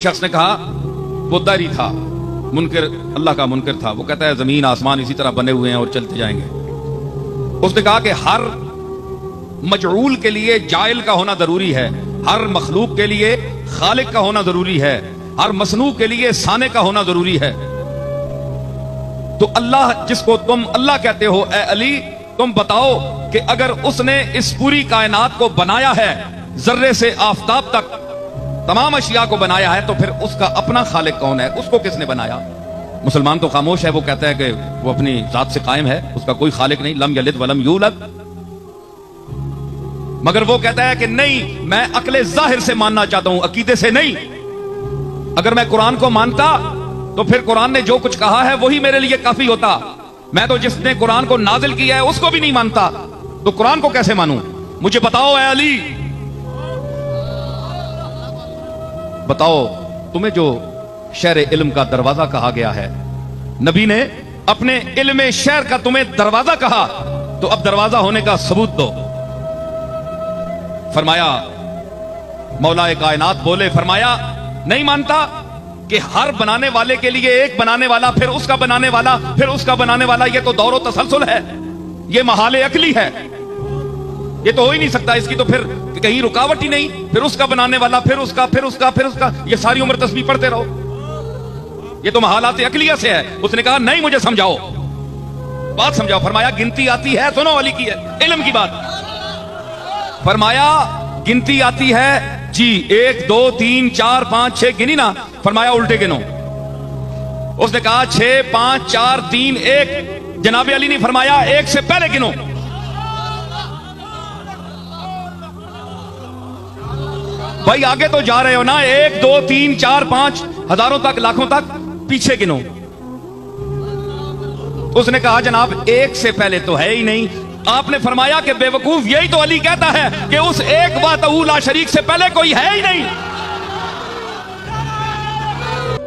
शख्स ने कहा, वो दारी था, मुनकर, अल्लाह का मुनकर था। वो कहता है जमीन आसमान इसी तरह बने हुए हैं और चलते जाएंगे। उसने कहा कि हर मजऊल के लिए जाइल का होना जरूरी है, हर मखलूक के लिए खालिक का होना जरूरी है, हर मसनू के लिए साने का होना जरूरी है। तो अल्लाह जिसको तुम अल्लाह कहते हो, ए अली, तुम बताओ कि अगर उसने इस पूरी कायनात को बनाया है, जर्रे से आफताब तक तमाम अशिया को बनाया है, तो फिर उसका अपना खालिक कौन है? उसको किसने बनाया? मुसलमान तो खामोश है, वो कहता है कि वो अपनी जात से कायम है, उसका कोई खालिक नहीं, लम यलिद वलम यूलद। मगर वो कहता है कि नहीं, मैं अक्ले जाहिर से मानना चाहता हूं, अकीदे से नहीं। अगर मैं कुरान को मानता तो फिर कुरान ने जो कुछ कहा है वही मेरे लिए काफी होता। मैं तो जिसने कुरान को नाजिल किया है उसको भी नहीं मानता, तो कुरान को कैसे मानूं? मुझे बताओ ए अली, बताओ, तुम्हें जो शहर इल्म का दरवाजा कहा गया है, नबी ने अपने इल्म शहर का तुम्हें दरवाजा कहा, तो अब दरवाजा होने का सबूत दो। फरमाया, मौलाए कायनात बोले, फरमाया नहीं मानता कि हर बनाने वाले के लिए एक बनाने वाला, फिर उसका बनाने वाला, फिर उसका बनाने वाला, ये तो दौर तसलसल है, ये महाले अकली है, ये तो हो ही नहीं सकता, इसकी तो फिर कहीं रुकावट ही नहीं। फिर उसका बनाने वाला, फिर उसका, फिर उसका, फिर उसका, ये सारी उम्र तस्बीह पढ़ते रहो, ये तो महालात अकलिया से है। उसने कहा नहीं, मुझे समझाओ, बात समझाओ। फरमाया गिनती आती है, सुनो, अली की है, इल्म की बात। फरमाया गिनती आती है जी, 1 2 3 4 5 6 गिनी ना? फरमाया उल्टे गिनो। उसने कहा 6 5 4 3 1। जनाबे अली ने फरमाया 1 से पहले गिनो। भाई आगे तो जा रहे हो ना, 1 2 3 4 5 हजारों तक, लाखों तक, पीछे गिनो। उसने कहा जनाब 1 से पहले तो है ही नहीं। आपने फरमाया कि बेवकूफ, यही तो अली कहता है कि उस एक वातहू ला शरीक से पहले कोई है ही नहीं।